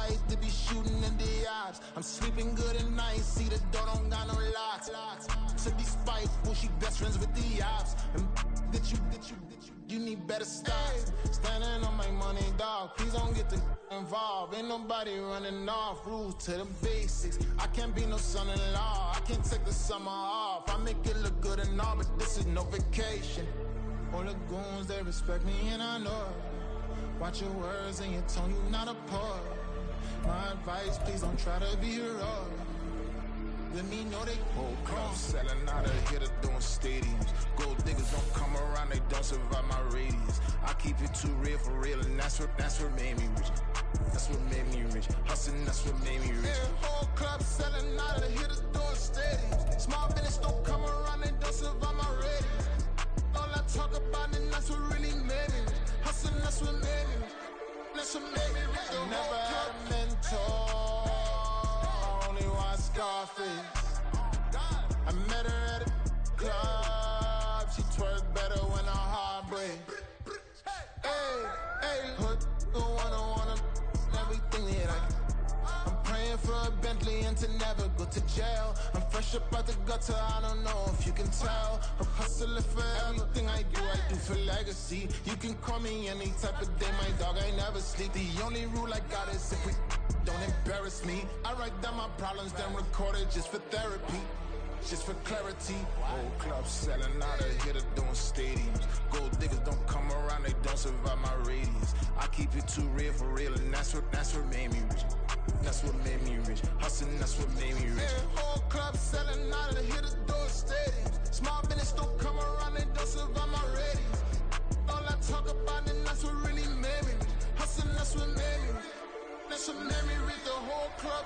life to be shooting in the eyes. I'm sleeping good at night, see the door don't got no locks. To be spiteful, she best friends with the ops. And you need better stop. Standing on my money, dog. Please don't get the involved. Ain't nobody running off. Rules to the basics. I can't be no son-in-law. I can't take the summer off. I make it look good and all, but this is no vacation. All the goons, they respect me and I know it. Watch your words and your tone, you not a poet. My advice, please don't try to be heroic. Let me know they whole club selling out of here to doing stadiums. Gold diggers don't come around, they don't survive my radius. I keep it too real for real, and that's what made me rich. That's what made me rich. Hustling, that's what made me rich. Yeah, whole club selling out of here to doing stadiums. Small business don't come around, they don't survive my radius. All I talk about, and that's what really made me rich. Hustling, that's what made me rich. That's what made me rich. I never had a mentor. Scarface. I met her at a club. She twerk better when her heart breaks. Hey, hood, the one I wanna everything that I'm praying for a Bentley and to never go to jail. I'm fresh up out the gutter, I don't know if you can tell. I'm hustling for everything I do for legacy. You can call me any type of day, my dog, I never sleep. The only rule I got is if we don't embarrass me. I write down my problems, then record it just for therapy, just for clarity. Whole club selling out of here to doing stadiums. Gold diggers don't come around, they don't survive my radius. I keep it too real for real, and that's what made me rich. That's what made me rich. Hustling, that's what made me rich. Yeah, whole club selling out of here to doing stadiums. Small business don't come around, they don't survive my radius. All I talk about, and that's what really made me rich. Hustling, that's what made me rich. That's what made me read the whole club.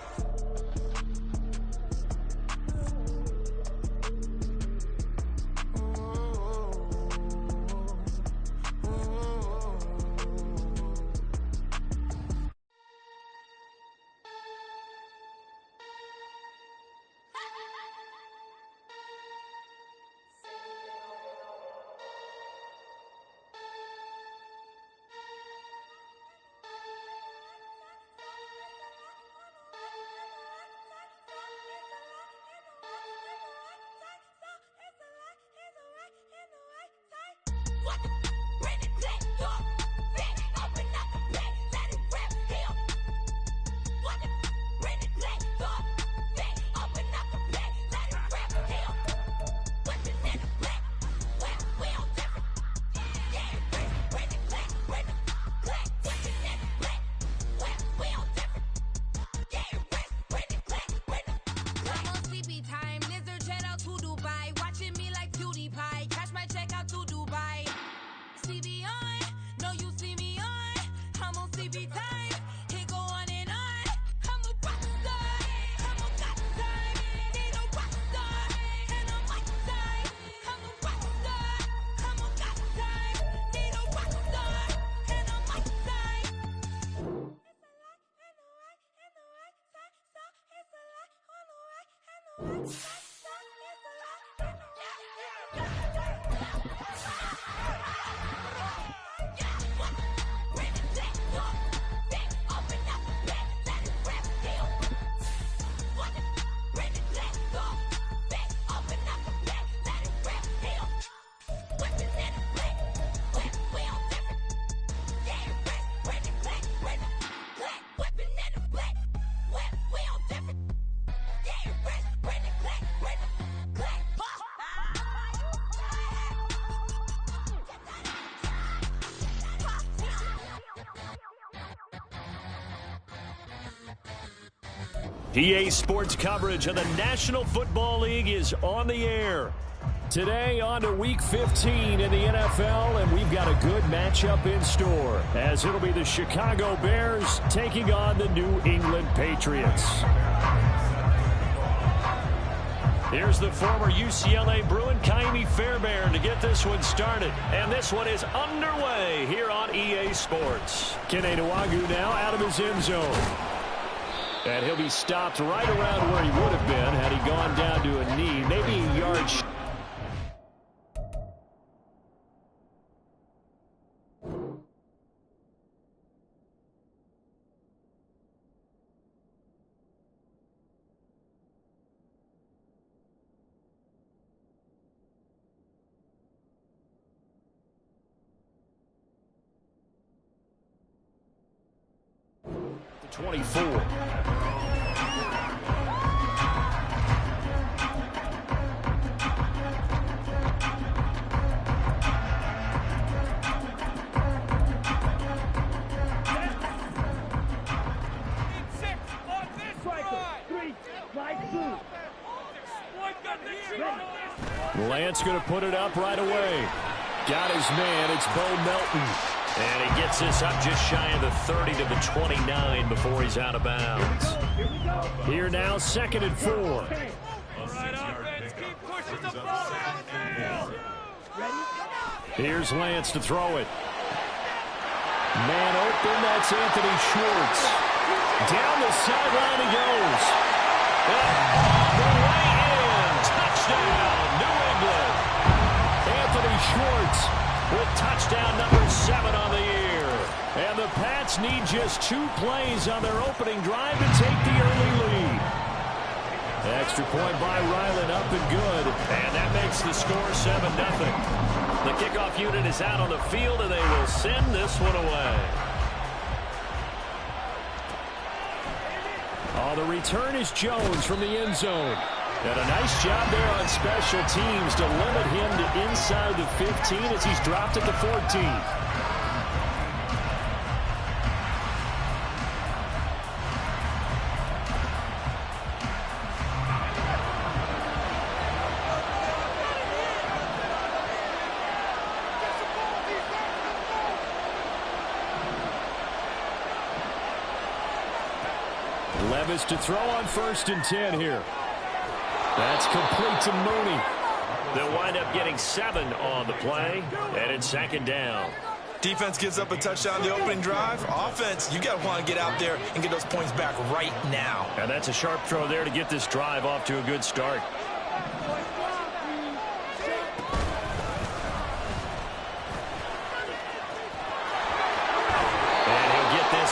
EA Sports coverage of the National Football League is on the air. Today on to Week 15 in the NFL, and we've got a good matchup in store, as it'll be the Chicago Bears taking on the New England Patriots. Here's the former UCLA Bruin, Kaimi Fairbairn, to get this one started. And this one is underway here on EA Sports. Kene Nwangwu now out of his end zone. And he'll be stopped right around where he would have been had he gone down to a knee, maybe a yard short. 24. Lance going to put it up right away. Got his man. It's Bo Melton. And he gets this up just shy of the 30 to the 29 before he's out of bounds. Here now, 2nd and 4. All right, offense, keep pushing the ball down the field. Here's Lance to throw it. Man open, that's Anthony Schwartz. Down the sideline he goes. The way in, touchdown, New England. Anthony Schwartz with touchdown number 7 on the year. And the Pats need just 2 plays on their opening drive to take the early lead. Extra point by Ryland, up and good. And that makes the score 7-0. The kickoff unit is out on the field, and they will send this one away. Oh, the return is Jones from the end zone. And a nice job there on special teams to limit him to inside the 15 as he's dropped at the 14. Levis to throw on 1st and 10 here. That's complete to Mooney. They'll wind up getting 7 on the play, and it's 2nd down. Defense gives up a touchdown the opening drive. Offense, you got to want to get out there and get those points back right now. And that's a sharp throw there to get this drive off to a good start.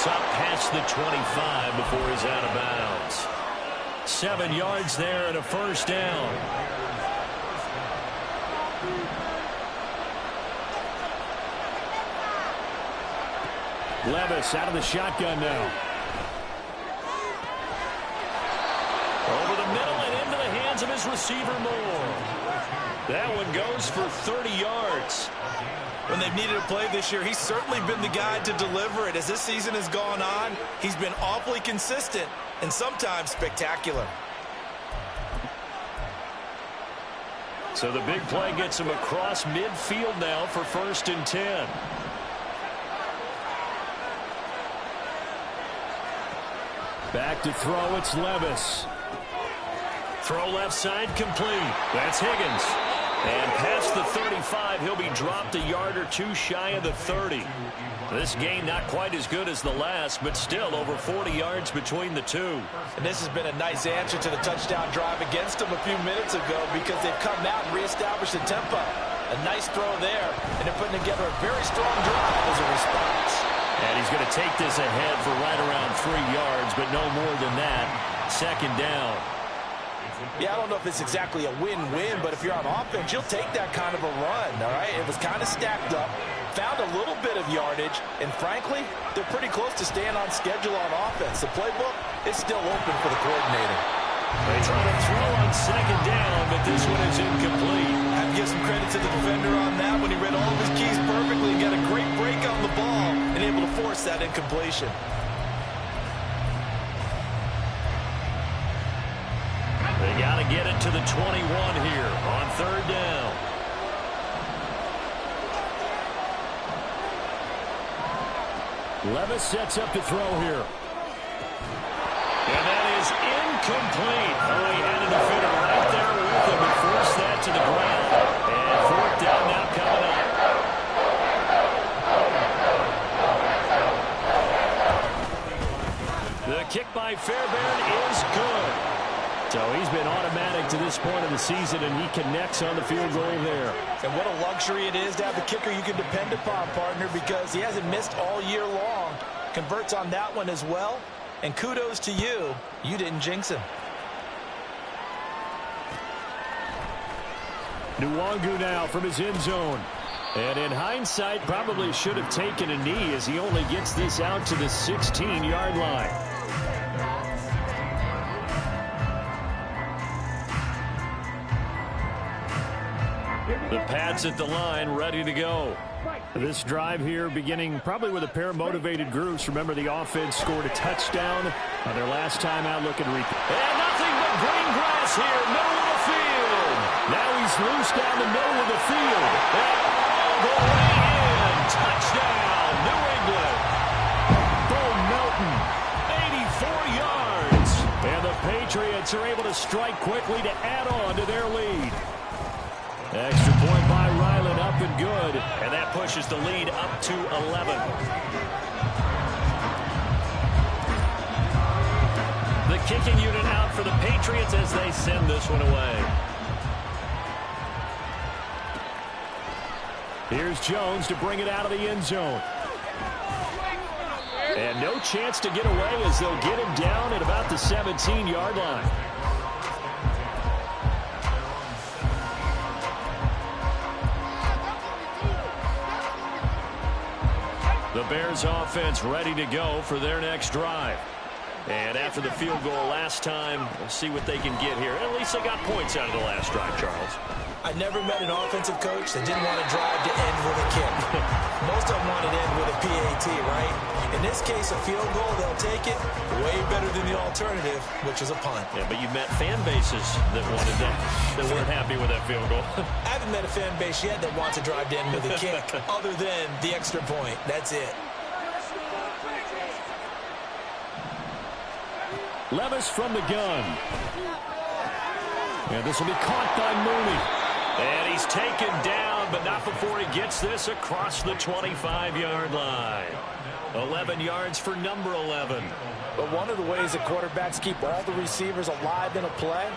Up past the 25 before he's out of bounds. 7 yards there and a 1st down. Levis out of the shotgun now. Over the middle and into the hands of his receiver Moore. That one goes for 30 yards. When they've needed a play this year, he's certainly been the guy to deliver it. As this season has gone on, he's been awfully consistent and sometimes spectacular. So the big play gets him across midfield now for 1st and 10. Back to throw, it's Levis. Throw left side complete. That's Higgins. And past the 35, he'll be dropped a yard or 2 shy of the 30. This game not quite as good as the last, but still over 40 yards between the two. And this has been a nice answer to the touchdown drive against them a few minutes ago because they've come out and reestablished the tempo. A nice throw there, and they're putting together a very strong drive as a response. And he's going to take this ahead for right around 3 yards, but no more than that. 2nd down. Yeah, I don't know if it's exactly a win-win, but if you're on offense, you'll take that kind of a run, all right? It was kind of stacked up, found a little bit of yardage, and frankly, they're pretty close to staying on schedule on offense. The playbook is still open for the coordinator. They try to throw on 2nd down, but this one is incomplete. I have to give some credit to the defender on that when he read all of his keys perfectly and got a great break on the ball and able to force that incompletion. They got to get it to the 21 here on 3rd down. Levis sets up to throw here. And that is incomplete. Oh, he had a defender right there with him and forced that to the ground. And 4th down now coming up. The kick by Fairbairn is good. So he's been automatic to this point of the season, and he connects on the field goal there. And what a luxury it is to have a kicker you can depend upon, partner, because he hasn't missed all year long. Converts on that one as well. And kudos to you. You didn't jinx him. Nwangu now from his end zone. And in hindsight, probably should have taken a knee as he only gets this out to the 16-yard line. The Pats at the line, ready to go. This drive here beginning probably with a pair of motivated groups. Remember, the offense scored a touchdown on their last time out looking to repeat. And nothing but green grass here, middle of the field. Now he's loose down the middle of the field. And all the way in. Touchdown, New England. Bo Melton, 84 yards. And the Patriots are able to strike quickly to add on to their lead. Extra point by Ryland, up and good. And that pushes the lead up to 11. The kicking unit out for the Patriots as they send this one away. Here's Jones to bring it out of the end zone. And no chance to get away as they'll get him down at about the 17-yard line. The Bears offense ready to go for their next drive. And after the field goal last time, we'll see what they can get here. At least they got points out of the last drive, Charles. I never met an offensive coach that didn't want to drive to end with a kick. Most of them wanted to end with a PAT, right? In this case, a field goal, they'll take it. Way better than the alternative, which is a punt. Yeah, but you've met fan bases that wanted that, that weren't happy with that field goal. I haven't met a fan base yet that wants to drive to end with a kick other than the extra point. That's it. Levis from the gun. And this will be caught by Mooney. And he's taken down, but not before he gets this across the 25-yard line. 11 yards for number 11. But one of the ways that quarterbacks keep all the receivers alive in a play,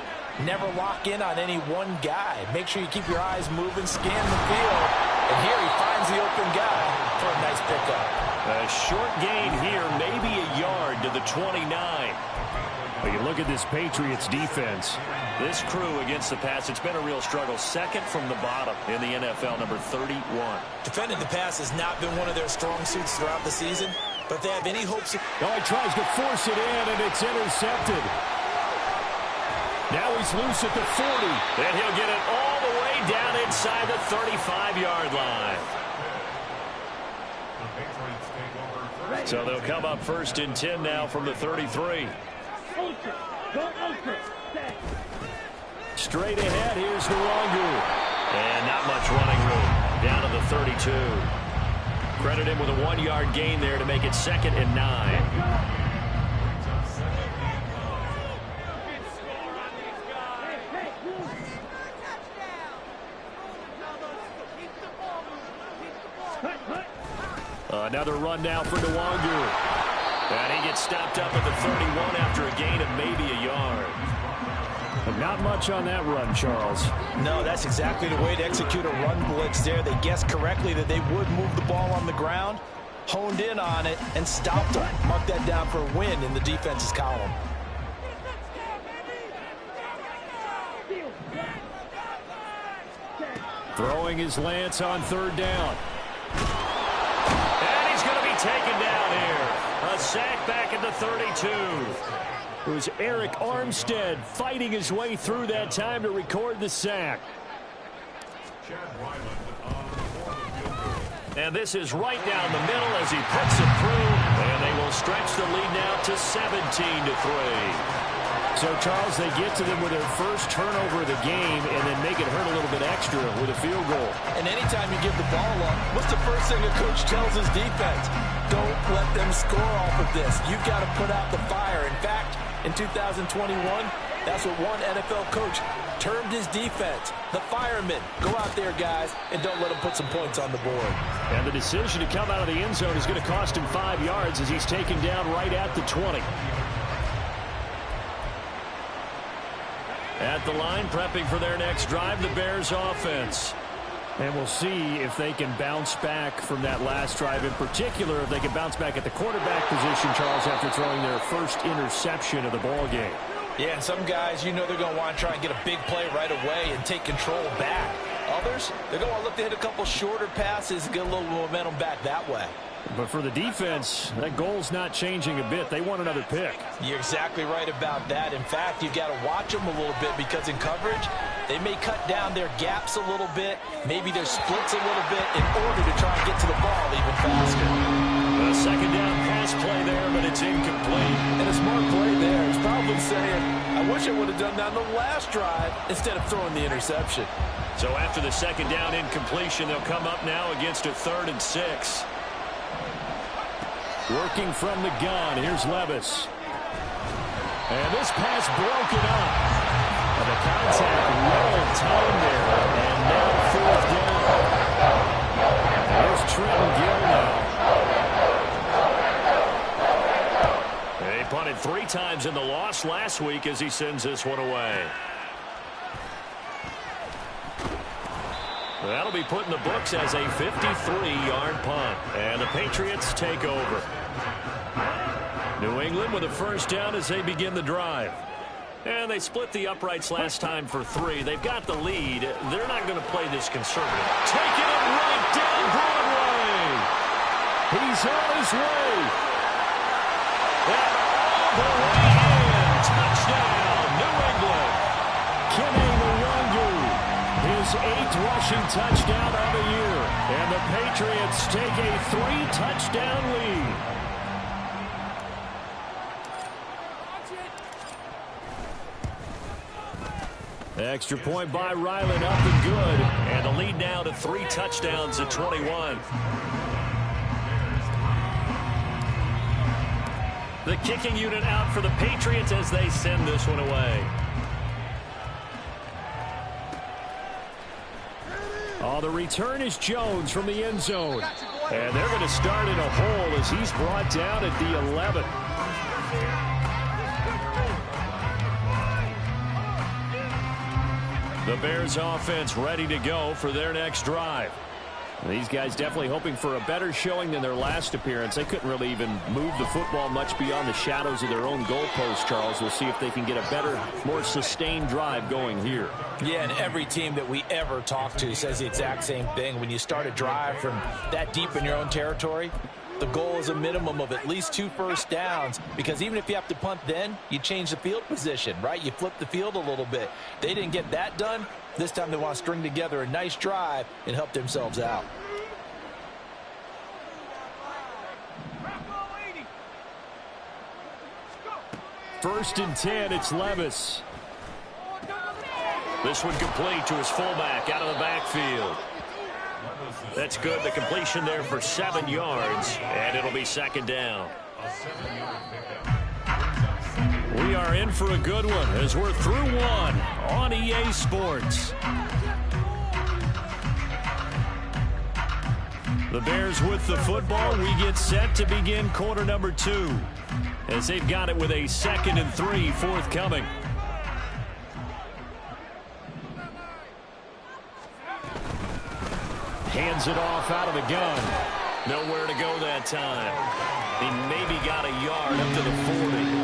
never lock in on any one guy. Make sure you keep your eyes moving, scan the field. And here he finds the open guy for a nice pickup. A short gain here, maybe a yard to the 29. Well, you look at this Patriots defense. This crew against the pass, it's been a real struggle. Second from the bottom in the NFL, number 31. Defending the pass has not been one of their strong suits throughout the season, but they have any hopes. Oh, he tries to force it in, and it's intercepted. Now he's loose at the 40. And he'll get it all the way down inside the 35-yard line. So they'll come up 1st and 10 now from the 33. Straight ahead, here's Nwangu. And not much running room. Down to the 32. Credit him with a 1-yard gain there to make it 2nd and 9. Another run now for Nwangu. And he gets stopped up at the 31 after a gain of maybe a yard. But not much on that run, Charles. No, that's exactly the way to execute a run blitz there. They guessed correctly that they would move the ball on the ground, honed in on it, and stopped them. Mark that down for a win in the defense's column. Throwing his Lance on 3rd down. And he's going to be taken down here. A sack back at the 32. It was Eric Armstead fighting his way through that time to record the sack. And this is right down the middle as he puts it through. And they will stretch the lead now to 17-3. So, Charles, they get to them with their first turnover of the game and then make it hurt a little bit extra with a field goal. And anytime you give the ball up, what's the first thing a coach tells his defense? Don't let them score off of this. You've got to put out the fire. In fact, in 2021, that's what one NFL coach termed his defense. The firemen. Go out there, guys, and don't let them put some points on the board. And the decision to come out of the end zone is going to cost him 5 yards as he's taken down right at the 20. At the line, prepping for their next drive, the Bears offense. And we'll see if they can bounce back from that last drive. In particular, if they can bounce back at the quarterback position, Charles, after throwing their first interception of the ball game. Yeah, and some guys, you know they're going to want to try and get a big play right away and take control back. Others, they're going to want to look to hit a couple shorter passes and get a little momentum back that way. But for the defense, that goal's not changing a bit. They want another pick. You're exactly right about that. In fact, you've got to watch them a little bit because in coverage, They may cut down their gaps a little bit, maybe their splits a little bit in order to try and get to the ball even faster. A second down pass play there, but it's incomplete. And a smart play there. He's probably saying, I wish I would have done that on the last drive instead of throwing the interception. So after the second down incompletion, they'll come up now against a 3rd and 6. Working from the gun, here's Levis. And this pass broken up. And the contact well timed there. And now 4th down. Here's Trenton Gill now. They punted 3 times in the loss last week as he sends this one away. That'll be put in the books as a 53-yard punt. And the Patriots take over. New England with a first down as they begin the drive. And they split the uprights last time for 3. They've got the lead. They're not going to play this conservative. Taking it right down Broadway. He's on his way. And all the way in. Touchdown, New England. His 8th rushing touchdown on the year. And the Patriots take a 3-touchdown lead. Extra point by Ryland up and good. And the lead now to 3 touchdowns at 21. The kicking unit out for the Patriots as they send this one away. Oh, the return is Jones from the end zone. And they're going to start in a hole as he's brought down at the 11. The Bears offense ready to go for their next drive. These guys definitely hoping for a better showing than their last appearance. They couldn't really even move the football much beyond the shadows of their own goalpost, Charles. We'll see if they can get a better, more sustained drive going here. Yeah, and every team that we ever talk to says the exact same thing. When you start a drive from that deep in your own territory, the goal is a minimum of at least 2 first downs, because even if you have to punt then, you change the field position, right? You flip the field a little bit. They didn't get that done. This time they want to string together a nice drive and help themselves out. First and 10, it's Levis. This one complete to his fullback out of the backfield. That's good. The completion there for 7 yards, and it'll be second down. We are in for a good one as we're through one on EA Sports. The Bears with the football. We get set to begin quarter number 2 as they've got it with a 2nd and 3 forthcoming. Hands it off out of the gun. Nowhere to go that time. He maybe got a yard up to the 40.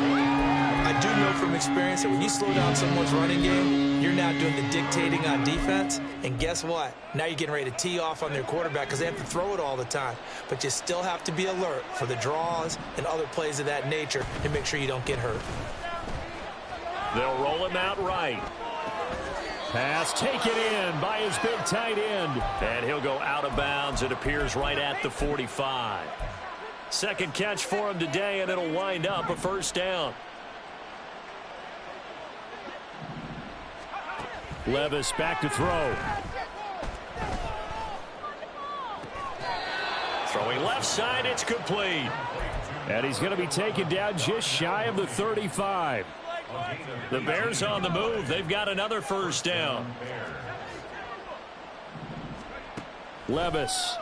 I do know from experience that when you slow down someone's running game, you're now doing the dictating on defense. And guess what? Now you're getting ready to tee off on their quarterback because they have to throw it all the time. But you still have to be alert for the draws and other plays of that nature and make sure you don't get hurt. They'll roll him out right. Pass taken in by his big tight end. And he'll go out of bounds. It appears right at the 45. Second catch for him today, and it'll wind up a first down. Levis back to throw. Throwing left side, it's complete. And he's going to be taken down just shy of the 35. The Bears on the move. They've got another first down. Levis.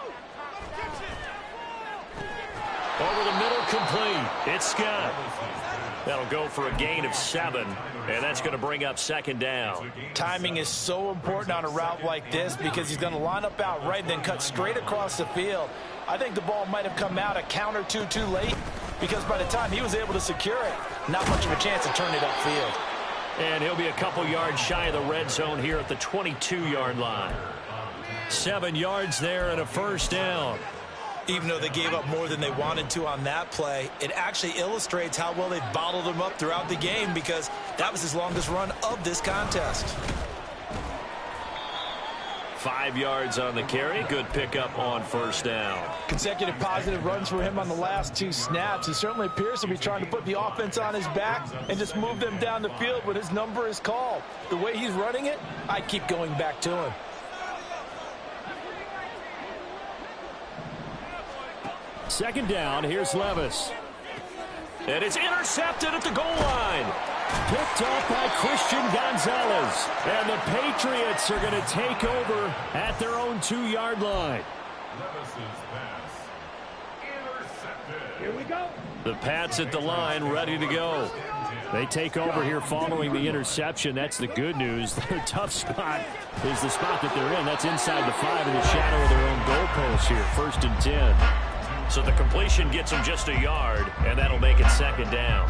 Over the middle, complete. It's Scott. That'll go for a gain of 7, and that's going to bring up second down. Timing is so important on a route like this because he's going to line up out right and then cut straight across the field. I think the ball might have come out a count or two too late because by the time he was able to secure it, not much of a chance to turn it upfield. And he'll be a couple yards shy of the red zone here at the 22-yard line. 7 yards there and a first down. Even though they gave up more than they wanted to on that play, it actually illustrates how well they bottled him up throughout the game because that was his longest run of this contest. 5 yards on the carry. Good pickup on first down. Consecutive positive runs for him on the last 2 snaps. He certainly appears to be trying to put the offense on his back and just move them down the field when his number is called. The way he's running it, I keep going back to him. Second down, here's Levis. And it's intercepted at the goal line. Picked off by Christian Gonzalez. And the Patriots are going to take over at their own 2-yard line. Here we go. The Pats at the line, ready to go. They take over here following the interception. That's the good news. Their tough spot is the spot that they're in. That's inside the 5 in the shadow of their own goalpost here. 1st and 10. So the completion gets them just a yard, and that'll make it second down.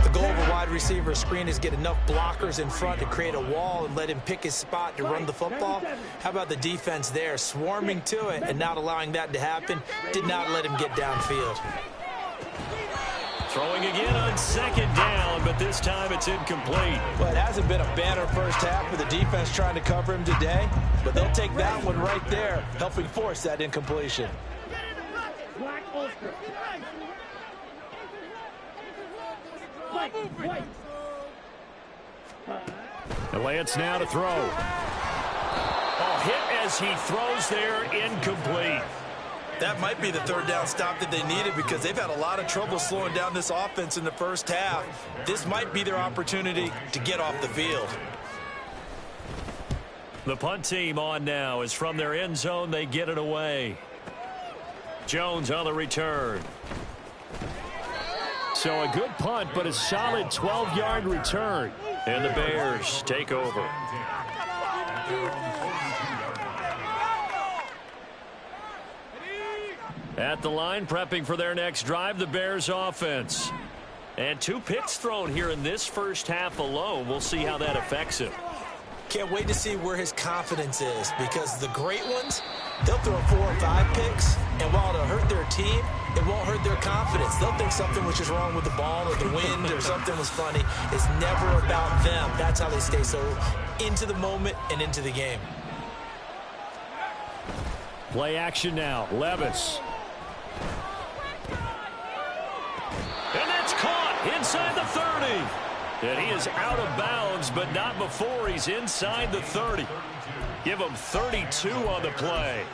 The goal of a wide receiver screen is get enough blockers in front to create a wall and let him pick his spot to run the football. How about the defense there, swarming to it and not allowing that to happen? Did not let him get downfield. Throwing again on second down, but this time it's incomplete. Well, it hasn't been a banner first half for the defense trying to cover him today, but they'll take that one right there, helping force that incompletion. The Lance now to throw. Oh, hit as he throws there, incomplete. That might be the 3rd down stop that they needed because they've had a lot of trouble slowing down this offense in the first half. This might be their opportunity to get off the field. The punt team on now is from their end zone. They get it away. Jones on the return. So a good punt, but a solid 12-yard return. And the Bears take over. At the line, prepping for their next drive, the Bears offense. And 2 picks thrown here in this first half alone. We'll see how that affects him. Can't wait to see where his confidence is because the great ones, they'll throw 4 or 5 picks, and while it'll hurt their team, it won't hurt their confidence. They'll think something was just wrong with the ball or the wind or something was funny. It's never about them. That's how they stay so into the moment and into the game. Play action now. Levis. And that's caught inside the 30. And he is out of bounds, but not before he's inside the 30. Give him 32 on the play.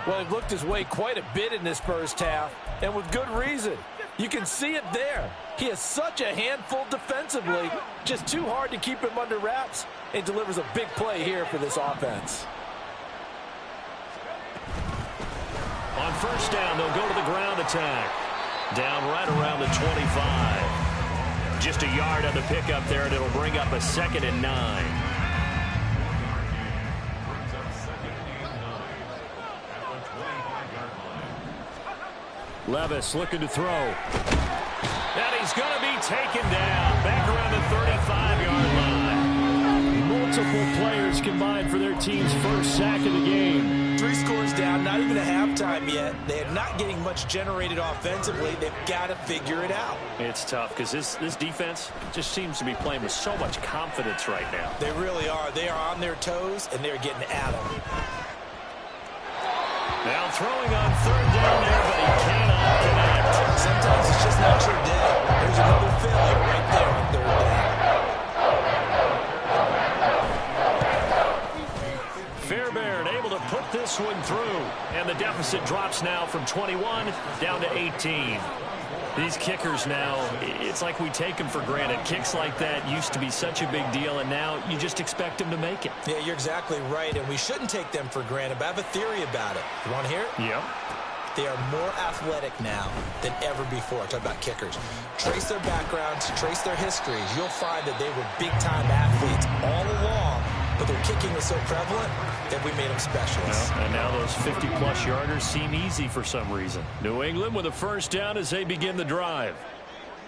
Well, he looked his way quite a bit in this first half, and with good reason. You can see it there. He is such a handful defensively, just too hard to keep him under wraps, and delivers a big play here for this offense. On first down, they'll go to the ground attack. Down right around the 25. Just a yard on the pickup there, and it'll bring up a 2nd and 9. Levis looking to throw. And he's going to be taken down. Back around the 35-yard line. Multiple players combined for their team's first sack of the game. 3 scores down, not even a halftime yet. They are not getting much generated offensively. They've got to figure it out. It's tough because this defense just seems to be playing with so much confidence right now. They really are. They are on their toes, and they're getting at them. Now throwing on 3rd down there, but he cannot connect. Sometimes it's just not your day. There's another failure right there on 3rd down. Fairbairn able to put this one through. And the deficit drops now from 21 down to 18. These kickers now, it's like we take them for granted. Kicks like that used to be such a big deal, and now you just expect them to make it. Yeah, you're exactly right, and we shouldn't take them for granted, but I have a theory about it. You want to hear it? Yep. They are more athletic now than ever before. Talk about kickers. Trace their backgrounds, trace their histories. You'll find that they were big-time athletes all along, but their kicking was so prevalent that we made them specialists. And now those 50-plus yarders seem easy for some reason. New England with a first down as they begin the drive.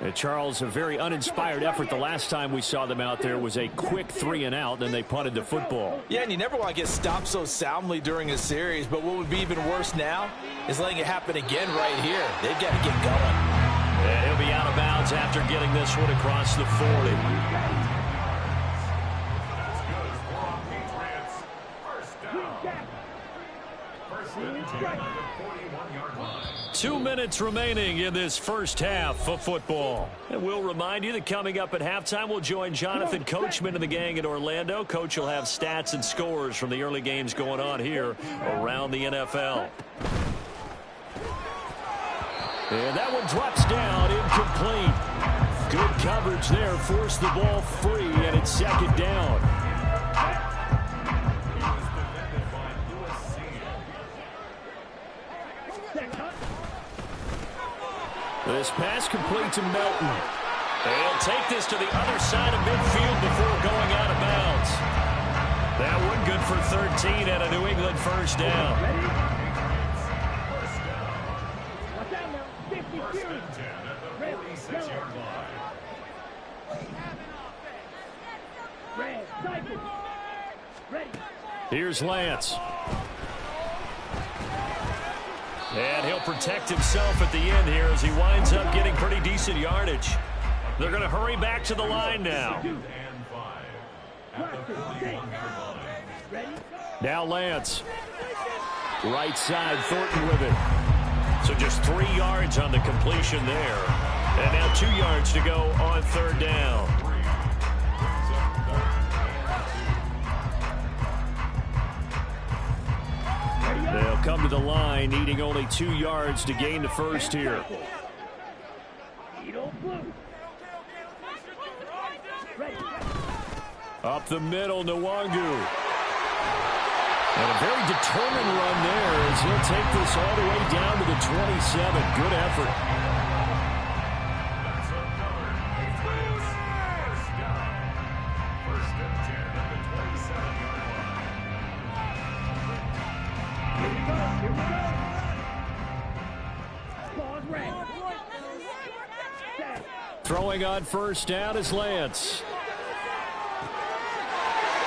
And Charles, a very uninspired effort. The last time we saw them out there was a quick 3-and-out, then they punted the football. Yeah, and you never want to get stopped so soundly during a series, but what would be even worse now is letting it happen again right here. They've got to get going. And he'll be out of bounds after getting this one across the 40. 2 minutes remaining in this first half of football. And we'll remind you that coming up at halftime, we'll join Jonathan Coachman and the gang in Orlando. Coach will have stats and scores from the early games going on here around the NFL. And that one drops down, incomplete. Good coverage there, forced the ball free, and it's second down. This pass complete to Melton. They'll take this to the other side of midfield before going out of bounds. That one good for 13 and a New England first down. Here's Lance. And he'll protect himself at the end here as he winds up getting pretty decent yardage. They're going to hurry back to the line now. Now Lance. Right side, Thornton with it. So just 3 yards on the completion there. And now 2 yards to go on third down. They'll come to the line, needing only 2 yards to gain the first here. Up the middle, Nwangu. And a very determined run there as he'll take this all the way down to the 27. Good effort. Throwing on first down is Lance.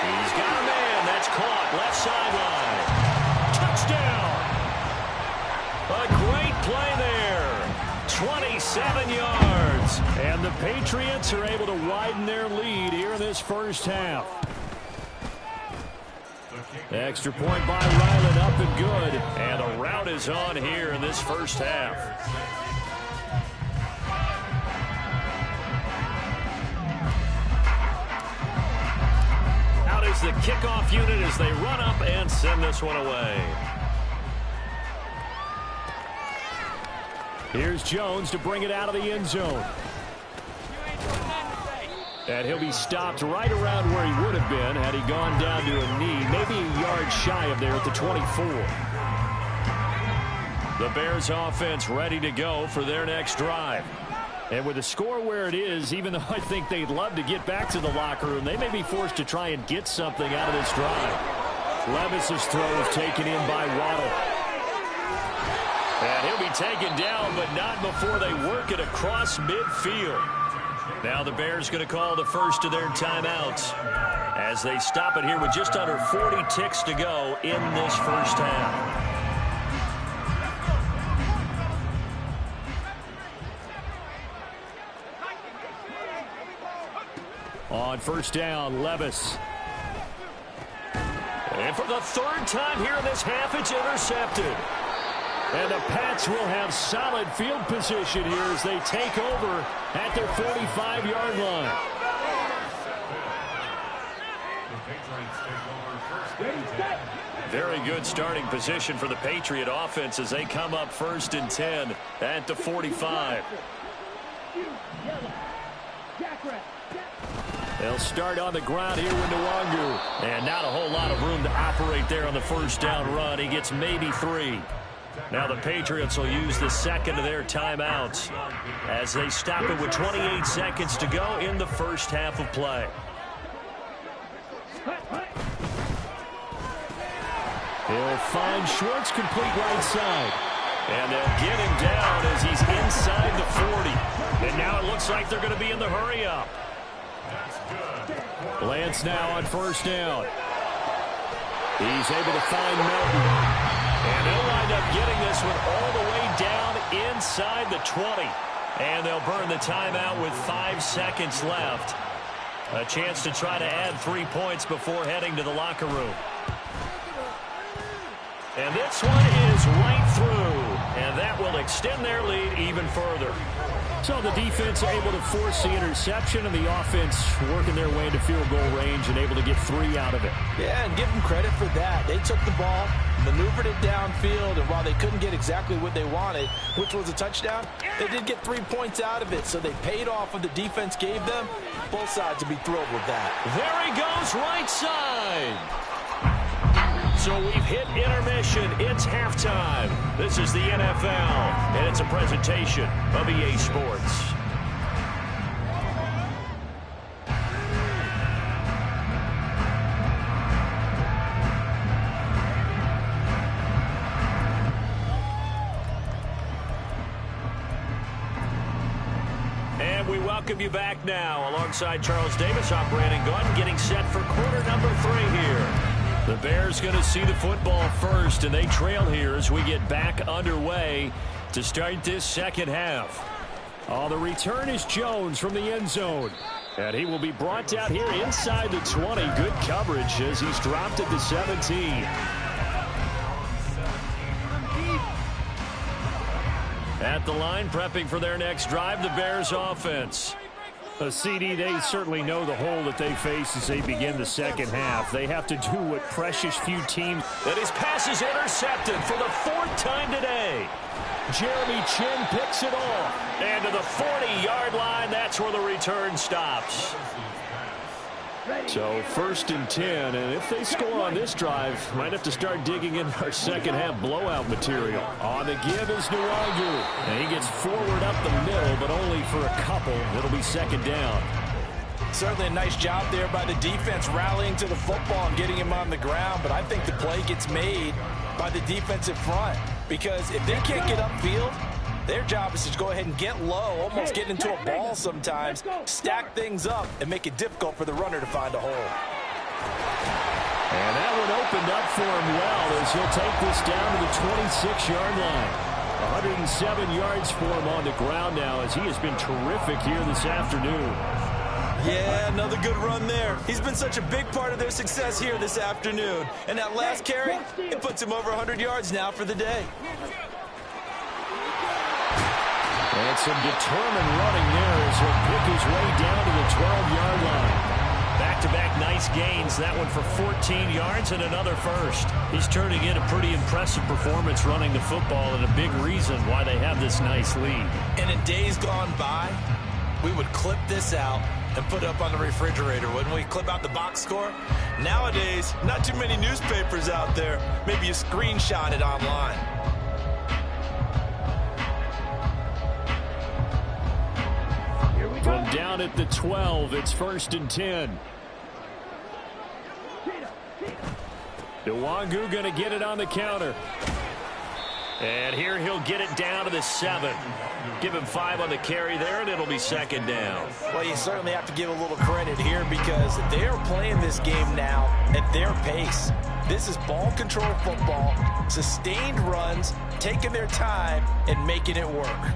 He's got a man. That's caught. Left sideline. Touchdown. A great play there. 27 yards. And the Patriots are able to widen their lead here in this first half. Extra point by Ryland, up and good. And a rout is on here in this first half. The kickoff unit as they run up and send this one away. Here's Jones to bring it out of the end zone. And he'll be stopped right around where he would have been had he gone down to a knee, maybe a yard shy of there at the 24. The Bears offense ready to go for their next drive. And with the score where it is, even though I think they'd love to get back to the locker room, they may be forced to try and get something out of this drive. Levis's throw is taken in by Waddle. And he'll be taken down, but not before they work it across midfield. Now the Bears going to call the first of their timeouts as they stop it here with just under 40 ticks to go in this first half. On first down, Levis. And for the third time here in this half, it's intercepted. And the Pats will have solid field position here as they take over at their 45-yard line. Very good starting position for the Patriot offense as they come up first and 10 at the 45. They'll start on the ground here with Nwangu. And not a whole lot of room to operate there on the first down run. He gets maybe 3. Now the Patriots will use the second of their timeouts as they stop it with 28 seconds to go in the first half of play. He'll find Schwartz complete right side. And they'll get him down as he's inside the 40. And now it looks like they're going to be in the hurry-up. Lance now on first down. He's able to find Melton. And they'll wind up getting this one all the way down inside the 20. And they'll burn the timeout with 5 seconds left. A chance to try to add 3 points before heading to the locker room. And this one is right through. And that will extend their lead even further. So the defense able to force the interception, and the offense working their way into field goal range and able to get 3 out of it. Yeah, and give them credit for that. They took the ball, maneuvered it downfield, and while they couldn't get exactly what they wanted, which was a touchdown, they did get 3 points out of it. So they paid off what the defense gave them. Both sides will be thrilled with that. There he goes, right side. So we've hit intermission. It's halftime. This is the NFL, and it's a presentation of EA Sports. And we welcome you back now. Alongside Charles Davis, I'm Brandon Gunn, getting set for quarter number 3 here. The Bears going to see the football first, and they trail here as we get back underway to start this second half. The return is Jones from the end zone. And he will be brought down here inside the 20. Good coverage as he's dropped at the 17. At the line, prepping for their next drive, the Bears offense. CD, they certainly know the hole that they face as they begin the second half. They have to do what precious few teams. And his pass is intercepted for the 4th time today. Jeremy Chin picks it off. And to the 40-yard line, that's where the return stops. So 1st and 10, and if they score on this drive, might have to start digging in our second half blowout material. On the give is Nwangu, and he gets forward up the middle, but only for a couple. It'll be 2nd down. Certainly a nice job there by the defense rallying to the football and getting him on the ground, but I think the play gets made by the defensive front, because if they can't get upfield, their job is to go ahead and get low, almost get into a ball sometimes, stack things up, and make it difficult for the runner to find a hole. And that one opened up for him well as he'll take this down to the 26-yard line. 107 yards for him on the ground now as he has been terrific here this afternoon. Yeah, another good run there. He's been such a big part of their success here this afternoon. And that last carry, it puts him over 100 yards now for the day. And some determined running there as he'll pick his way down to the 12-yard line. Back-to-back nice gains. That one for 14 yards and another first. He's turning in a pretty impressive performance running the football, and a big reason why they have this nice lead. And in days gone by, we would clip this out and put it up on the refrigerator, wouldn't we? Clip out the box score. Nowadays, not too many newspapers out there. Maybe you screenshot it online. From down at the 12, it's 1st and 10. Nwangu going to get it on the counter. And here he'll get it down to the 7. Give him 5 on the carry there, and it'll be 2nd down. Well, you certainly have to give a little credit here because they are playing this game now at their pace. This is ball control football, sustained runs, taking their time, and making it work.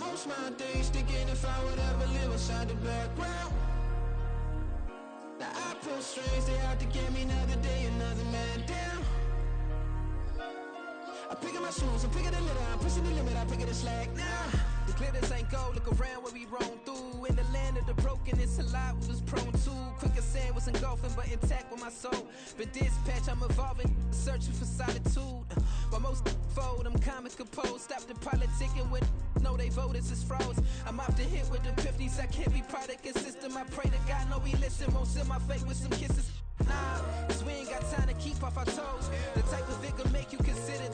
most my days thinking if I would ever live inside the background. Now I pull strings, they out to get me another day, another man down. I'm picking my shoes, I'm picking the litter, I'm pushing the limit, I'm picking the slack now. The glitters ain't gold, look around where we roam through. In the land of the broken, it's a lot we was prone to. Quick as sand was engulfing, but intact with my soul. Been dispatched, I'm evolving, searching for solitude. While most fold, I'm comic composed. Stop the politicking with no, they voters is froze. I'm off the hit with the 50s, I can't be product and system. I pray to God, no, he listen, won't send my fate with some kisses. Nah, cause we ain't got time to keep off our toes. The type of vigor make you consider